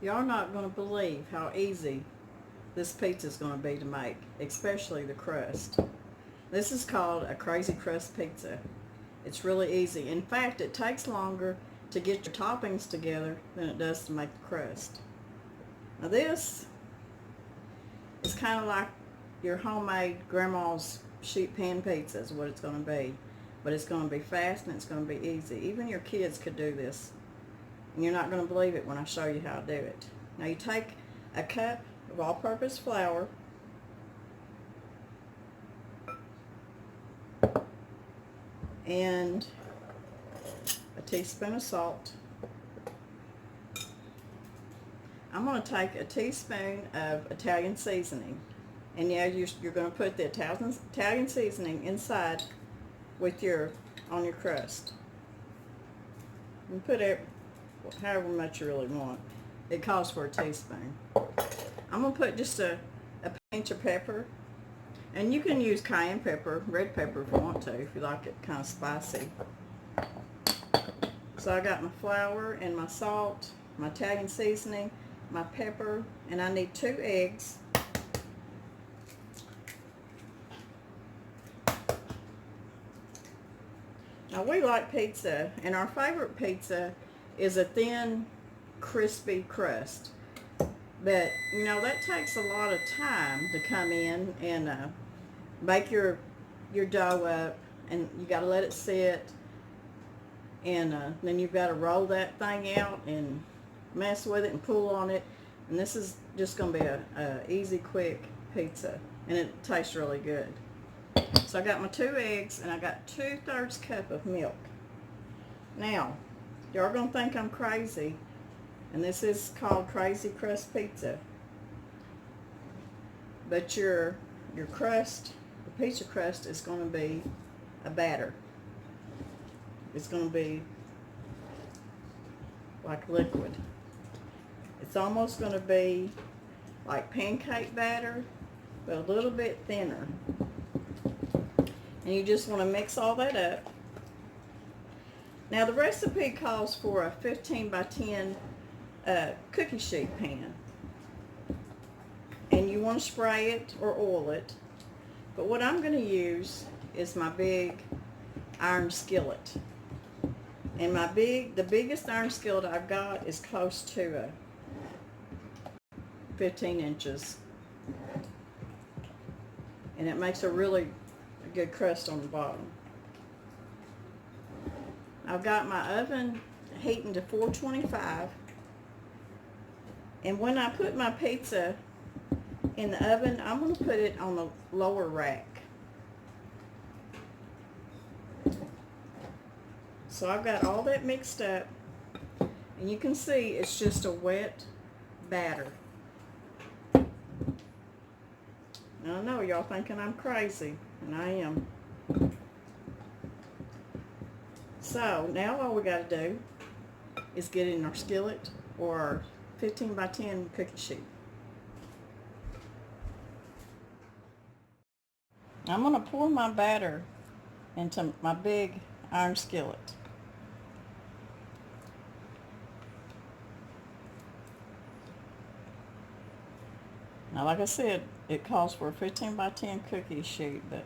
Y'all not going to believe how easy this pizza is going to be to make, especially the crust. This is called a crazy crust pizza. It's really easy. In fact, it takes longer to get your toppings together than it does to make the crust. Now this is kind of like your homemade grandma's sheet pan pizza is what it's going to be. But it's going to be fast and it's going to be easy. Even your kids could do this. And you're not going to believe it when I show you how to do it. Now you take a cup of all-purpose flour, and a teaspoon of salt. I'm going to take a teaspoon of Italian seasoning. And yeah, you're going to put the Italian seasoning inside on your crust. You put it however much you really want. It calls for a teaspoon. I'm going to put just a pinch of pepper. And you can use cayenne pepper, red pepper if you want to, if you like it kind of spicy. So I got my flour and my salt, my Italian seasoning, my pepper, and I need 2 eggs. Now we like pizza, and our favorite pizza is a thin, crispy crust. But, you know, that takes a lot of time to come in and bake your dough up, and you got to let it sit, and then you've got to roll that thing out and mess with it and pull on it. And this is just going to be a easy, quick pizza, and it tastes really good. So I got my 2 eggs, and I got 2/3 cup of milk. Now, y'all gonna think I'm crazy, and this is called crazy crust pizza. But your crust, the pizza crust, is gonna be a batter. It's gonna be like liquid. It's almost gonna be like pancake batter, but a little bit thinner. And you just want to mix all that up. Now the recipe calls for a 15 by 10 cookie sheet pan. And you want to spray it or oil it. But what I'm going to use is my big iron skillet. And the biggest iron skillet I've got is close to 15 inches. And it makes a really good crust on the bottom. I've got my oven heating to 425, and when I put my pizza in the oven, I'm going to put it on the lower rack. So I've got all that mixed up, and you can see it's just a wet batter. Now I know y'all thinking I'm crazy, and I am. So now all we got to do is get it in our skillet or our 15 by 10 cookie sheet. I'm going to pour my batter into my big iron skillet. Now, like I said, it calls for a 15 by 10 cookie sheet, but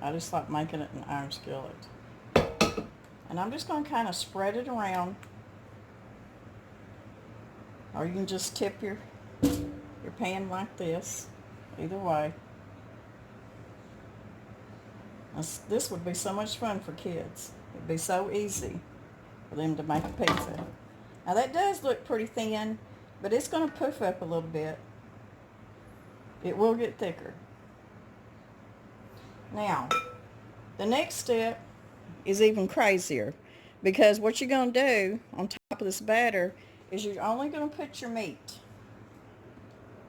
I just like making it in an iron skillet. And I'm just going to kind of spread it around, or you can just tip your pan like this, either way. This would be so much fun for kids. It'd be so easy for them to make a pizza. Now that does look pretty thin, but it's going to puff up a little bit. It will get thicker. Now, the next step is even crazier, because what you're going to do on top of this batter is you're only going to put your meat.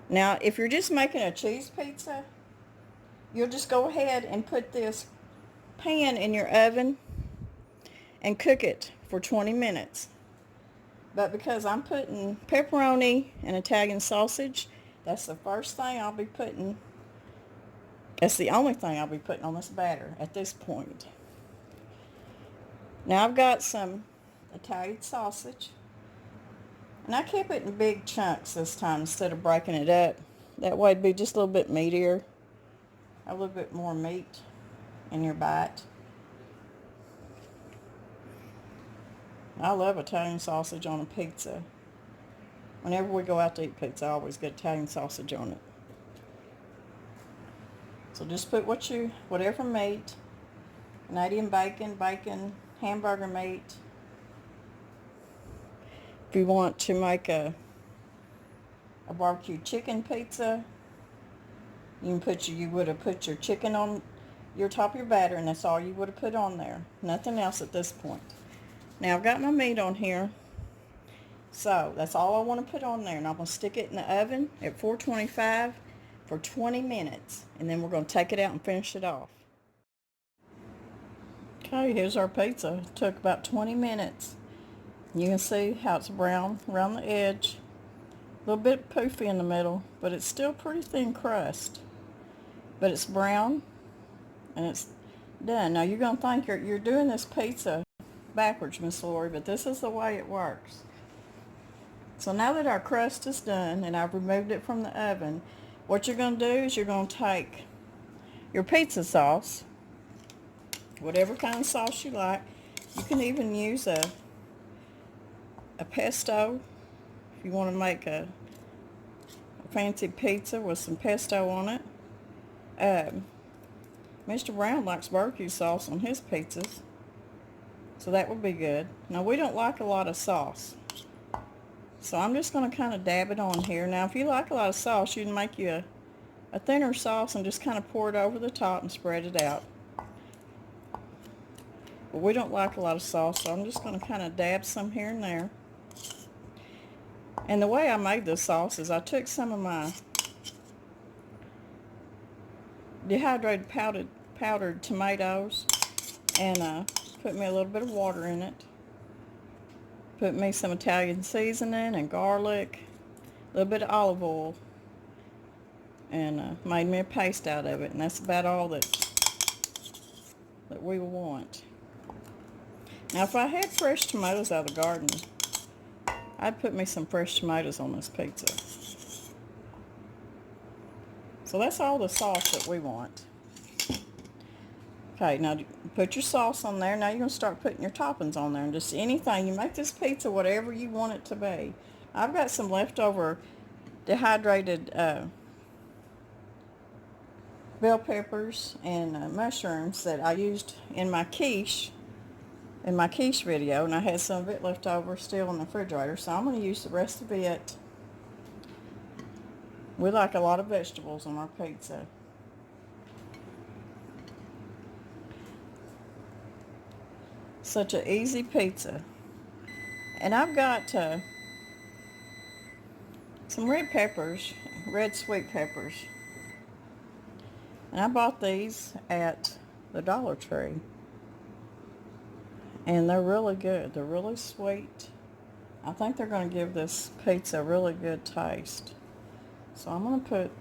Now, if you're just making a cheese pizza, you'll just go ahead and put this pan in your oven and cook it for 20 minutes. But because I'm putting pepperoni and Italian sausage, that's the first thing I'll be putting. That's the only thing I'll be putting on this batter at this point. Now I've got some Italian sausage. And I kept it in big chunks this time instead of breaking it up. That way it'd be just a little bit meatier. A little bit more meat in your bite. I love Italian sausage on a pizza. Whenever we go out to eat pizza, I always get Italian sausage on it. So just put whatever meat, Canadian bacon, hamburger meat. If you want to make a barbecue chicken pizza, you would have put your chicken on your top of your batter, and that's all you would have put on there. Nothing else at this point. Now I've got my meat on here. So that's all I want to put on there, and I'm going to stick it in the oven at 425 for 20 minutes, and then we're going to take it out and finish it off. Okay, here's our pizza. It took about 20 minutes. You can see how it's brown around the edge, a little bit poofy in the middle, but it's still pretty thin crust. But it's brown, and it's done. Now you're going to think you're doing this pizza backwards, Miss Lori, but this is the way it works. So now that our crust is done and I've removed it from the oven, what you're going to do is you're going to take your pizza sauce, whatever kind of sauce you like. You can even use a pesto if you want to make a fancy pizza with some pesto on it. Mr. Brown likes barbecue sauce on his pizzas, so that would be good. Now we don't like a lot of sauce, so I'm just going to kind of dab it on here. Now if you like a lot of sauce, you can make you a thinner sauce and just kind of pour it over the top and spread it out. But we don't like a lot of sauce, so I'm just going to kind of dab some here and there. And the way I made this sauce is I took some of my dehydrated powdered tomatoes and put me a little bit of water in it. Put me some Italian seasoning and garlic, a little bit of olive oil, and made me a paste out of it. And that's about all that we want. Now if I had fresh tomatoes out of the garden, I'd put me some fresh tomatoes on this pizza. So that's all the sauce that we want. Okay, now put your sauce on there. Now you're going to start putting your toppings on there. And just anything. You make this pizza whatever you want it to be. I've got some leftover dehydrated bell peppers and mushrooms that I used in my quiche video, and I had some of it left over still in the refrigerator, so I'm going to use the rest of it. We like a lot of vegetables on our pizza. Such an easy pizza. And I've got some red sweet peppers. And I bought these at the Dollar Tree. And they're really good. They're really sweet. I think they're going to give this pizza a really good taste. So I'm going to put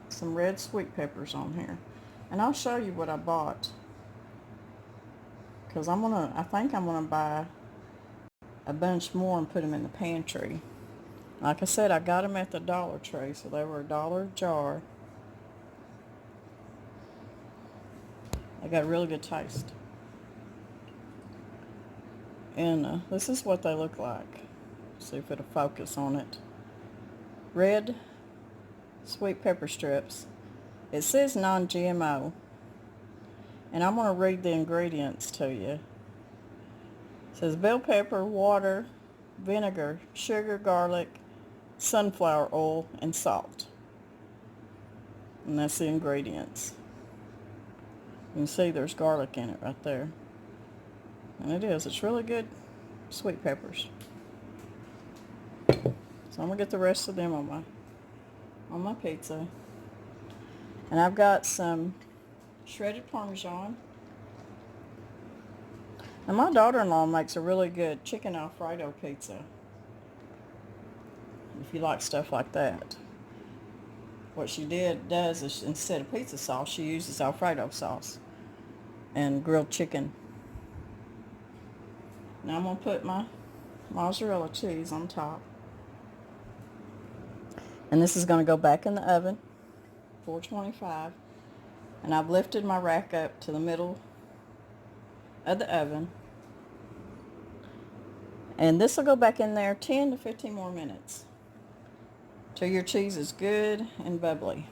some red sweet peppers on here. And I'll show you what I bought. Because I think I'm going to buy a bunch more and put them in the pantry. Like I said, I got them at the Dollar Tree, so they were $1 a jar. They got a really good taste. And this is what they look like. See if it'll focus on it. Red sweet pepper strips. It says non-GMO. And I'm going to read the ingredients to you. It says bell pepper, water, vinegar, sugar, garlic, sunflower oil, and salt. And that's the ingredients. You can see there's garlic in it right there. And it is. It's really good sweet peppers. So I'm going to get the rest of them on my pizza. And I've got some shredded Parmesan. And my daughter-in-law makes a really good chicken Alfredo pizza. If you like stuff like that. What she does is instead of pizza sauce, she uses Alfredo sauce and grilled chicken. Now I'm going to put my mozzarella cheese on top. And this is going to go back in the oven, 425. And I've lifted my rack up to the middle of the oven. And this will go back in there 10 to 15 more minutes till your cheese is good and bubbly.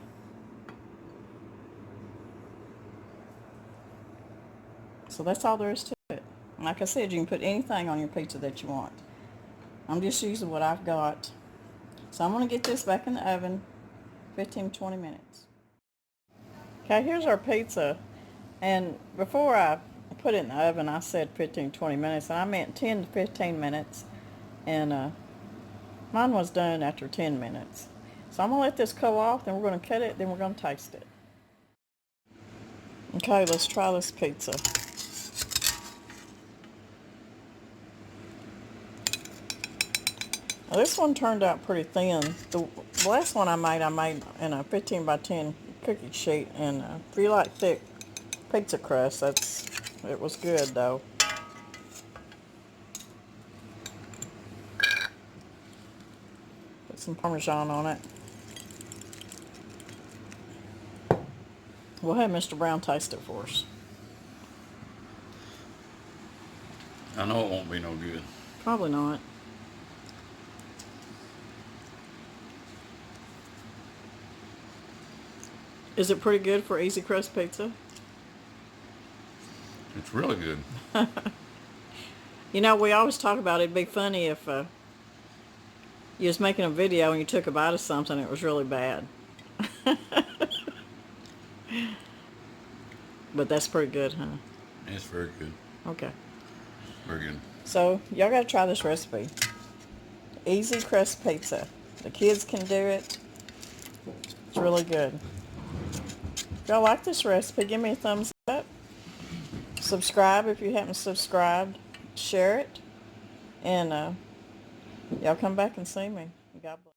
So that's all there is to it. Like I said, you can put anything on your pizza that you want. I'm just using what I've got. So I'm going to get this back in the oven 15 to 20 minutes. Okay, here's our pizza. And before I put it in the oven, I said 15 to 20 minutes, and I meant 10 to 15 minutes. And mine was done after 10 minutes. So I'm going to let this cool off, then we're going to cut it, then we're going to taste it. Okay, let's try this pizza. Now, this one turned out pretty thin. The last one I made in a 15 by 10 cookie sheet. And if you like thick pizza crust, it was good though. Put some Parmesan on it. We'll have Mr. Brown taste it for us. I know it won't be no good. Probably not. Is it pretty good for easy crust pizza? It's really good. You know, we always talk about it'd be funny if you was making a video and you took a bite of something and it was really bad. But that's pretty good, huh? It's very good. Okay. Very good. So, y'all gotta try this recipe. Easy crust pizza. The kids can do it. It's really good. If y'all like this recipe, give me a thumbs up. Subscribe if you haven't subscribed. Share it. And y'all come back and see me. God bless.